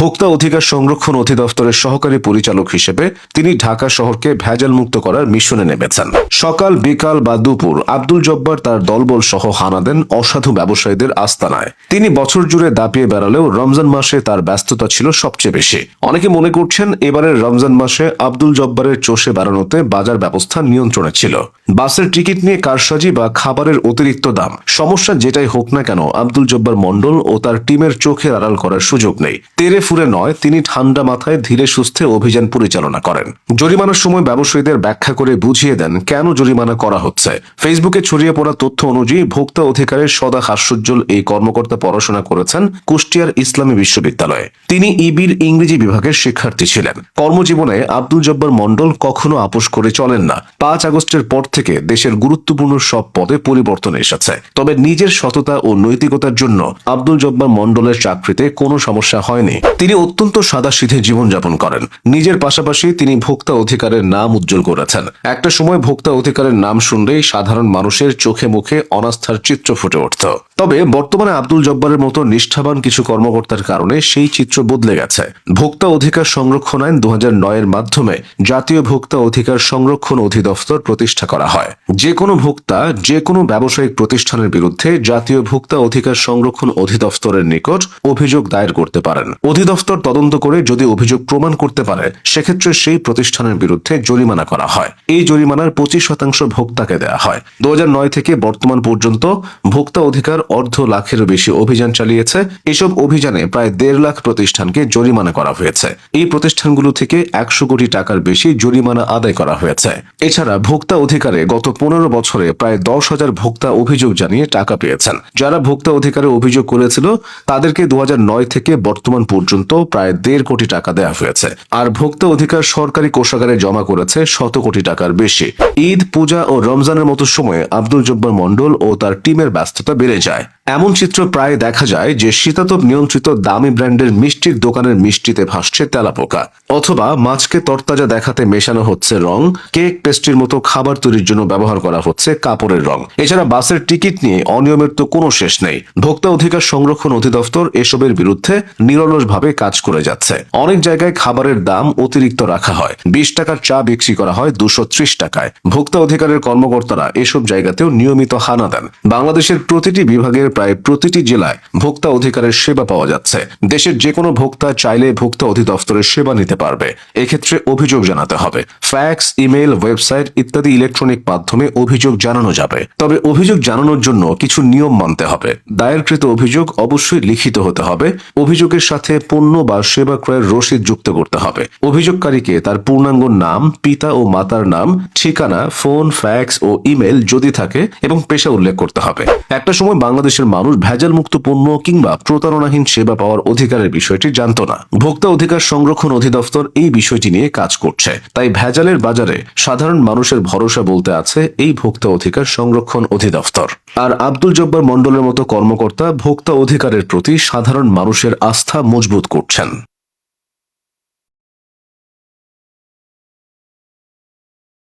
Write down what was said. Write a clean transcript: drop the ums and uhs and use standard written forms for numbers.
ভোক্তা অধিকার সংরক্ষণ অধিদপ্তরের সহকারী পরিচালক হিসেবে তিনি ঢাকা শহরকে ভেজাল মুক্ত করার মিশনে নেমেছেন। সকাল বিকাল বা দুপুর আব্দুল জব্বার তার দলবল সহ হানা দেন অসাধু ব্যবসায়ীদের আস্তানায়। তিনি বছর জুড়ে দাপিয়ে বেড়ালেও রমজান মাসে তার ব্যস্ততা ছিল সবচেয়ে বেশি। অনেকে মনে করছেন এবারের রমজান মাসে আব্দুল জব্বারের চষে বেড়ানোতে বাজার ব্যবস্থা নিয়ন্ত্রণে ছিল। বাসের টিকিট নিয়ে কারসাজি বা খাবারের অতিরিক্ত দাম, সমস্যা যেটাই হোক না কেন আব্দুল জব্বার মণ্ডল ও তার টিমের চোখের আড়াল করার সুযোগ নেই। তেরে ফুরে নয়, তিনি ঠান্ডা মাথায় ধীরে সুস্থে অভিযান পরিচালনা করেন। জরিমানার সময় ব্যবসায়ীদের ব্যাখ্যা করে বুঝিয়ে দেন কেন জরিমানা করা হচ্ছে। ফেসবুকে ছড়িয়ে পড়া তথ্য অনুযায়ী ভোক্তা অধিকারের সদা হাস্যোজ্জ্বল এই কর্মকর্তা পড়াশোনা করেছেন কুষ্টিয়ার ইসলামী বিশ্ববিদ্যালয়ে। তিনি ইবির ইংরেজি বিভাগের শিক্ষার্থী ছিলেন। কর্মজীবনে আব্দুল জব্বার মণ্ডল কখনো আপোষ করে চলেন না। 5 আগস্টের পর থেকে দেশের গুরুত্বপূর্ণ সব পদে পরিবর্তন এসেছে, তবে নিজের সততা ও নৈতিকতার জন্য আব্দুল জব্বার মণ্ডলের চাকরিতে কোনো সমস্যা হয়নি। তিনি অত্যন্ত সাদাসিধে জীবনযাপন করেন। নিজের পাশাপাশি তিনি ভোক্তা অধিকারের নাম উজ্জ্বল করেছেন। একটা সময় ভোক্তা অধিকারের নাম শুনলেই সাধারণ মানুষের চোখে মুখে অনাস্থার চিত্র ফুটে উঠত। তবে বর্তমানে আব্দুল জব্বারের মতো নিষ্ঠাবান কিছু কর্মকর্তার কারণে সেই চিত্র বদলে গেছে। ভোক্তা অধিকার সংরক্ষণ আইন 2009 এর মাধ্যমে জাতীয় ভোক্তা অধিকার সংরক্ষণ অধিদপ্তর প্রতিষ্ঠা করা হয়। যে কোনো ভোক্তা যে কোনো ব্যবসায়িক প্রতিষ্ঠানের বিরুদ্ধে জাতীয় ভোক্তা অধিকার সংরক্ষণ অধিদপ্তরের নিকট অভিযোগ দায়ের করতে পারেন। অধিদপ্তর তদন্ত করে যদি অভিযোগ প্রমাণ করতে পারে, সেক্ষেত্রে সেই প্রতিষ্ঠানের বিরুদ্ধে জরিমানা করা হয়। এই জরিমানার 25% ভোক্তাকে দেওয়া হয়। 2009 থেকে বর্তমান পর্যন্ত ভোক্তা অধিকার 1.5 লাখেরও বেশি অভিযান চালিয়েছে। এসব অভিযানে প্রায় 1.5 লাখ প্রতিষ্ঠানকে জরিমানা করা হয়েছে। এই প্রতিষ্ঠানগুলো থেকে 100 কোটি টাকার বেশি জরিমানা আদায় করা হয়েছে। এছাড়া ভোক্তা অধিকারে গত 15 বছরে প্রায় 10,000 ভোক্তা অভিযোগ জানিয়ে টাকা পেয়েছেন। যারা ভোক্তা অধিকারে অভিযোগ করেছিল তাদেরকে 2009 থেকে বর্তমান পর্যন্ত প্রায় 1.5 কোটি টাকা দেওয়া হয়েছে। আর ভোক্তা অধিকার সরকারি কোষাগারে জমা করেছে 100 কোটি টাকার বেশি। ঈদ, পূজা ও রমজানের মতো সময়ে আব্দুল জব্বার মণ্ডল ও তার টিমের ব্যস্ততা বেড়ে যায়। এমন চিত্র প্রায় দেখা যায় যে শীতাতপ নিয়ন্ত্রিত দামি ব্র্যান্ডের মিষ্টির দোকানের মিষ্টিতে ভাসছে তেলাপোকা, অথবা মাছকে তরতাজা দেখাতে মেশানো হচ্ছে রং। কেক, পেস্ট্রির মতো খাবার তৈরির জন্য ব্যবহার করা হচ্ছে কাপড়ের রং। এছাড়া বাসের টিকিট নিয়ে অনিয়মের তো কোনো শেষ নেই। ভোক্তা অধিকার সংরক্ষণ অধিদপ্তর এসবের বিরুদ্ধে নিরলসভাবে কাজ করে যাচ্ছে। অনেক জায়গায় খাবারের দাম অতিরিক্ত রাখা হয়। 20 টাকার চা বিক্রি করা হয় 230 টাকায়। ভোক্তা অধিকারের কর্মকর্তারা এসব জায়গাতেও নিয়মিত হানা দেন। বাংলাদেশের প্রতিটি বিভাগের প্রায় প্রতিটি জেলায় ভোক্তা অধিকারের সেবা পাওয়া যাচ্ছে। দেশের যে কোনো ভোক্তা চাইলে ভোক্তা অধিদপ্তরের সেবা নিতে পারবে। এক্ষেত্রে অভিযোগ জানাতে হবে। ফ্যাক্স, ইমেল, ওয়েবসাইট ইত্যাদি ইলেকট্রনিক মাধ্যমে অভিযোগ জানানো যাবে। তবে অভিযোগ জানানোর জন্য কিছু নিয়ম মানতে হবে। দায়েরকৃত অভিযোগ অবশ্যই লিখিত হতে হবে। অভিযোগের সাথে পণ্য বা সেবা ক্রয়ের রসিদ যুক্ত করতে হবে। অভিযোগকারীকে তার পূর্ণাঙ্গ নাম, পিতা ও মাতার নাম, ঠিকানা, ফোন, ফ্যাক্স ও ইমেল যদি থাকে এবং পেশা উল্লেখ করতে হবে। একটা সময় বাংলাদেশের মানুষ ভেজাল মুক্ত পণ্য কিংবা প্রতারণাহীন সেবা পাওয়ার অধিকারের বিষয়টি জানত না। ভোক্তা অধিকার সংরক্ষণ অধিদপ্তর এই বিষয়টি নিয়ে কাজ করছে। তাই ভেজালের বাজারে সাধারণ মানুষের ভরসা বলতে আছে এই ভোক্তা অধিকার সংরক্ষণ অধিদপ্তর। আর আব্দুল জব্বার মণ্ডলের মতো কর্মকর্তা ভোক্তা অধিকারের প্রতি সাধারণ মানুষের আস্থা মজবুত করছেন।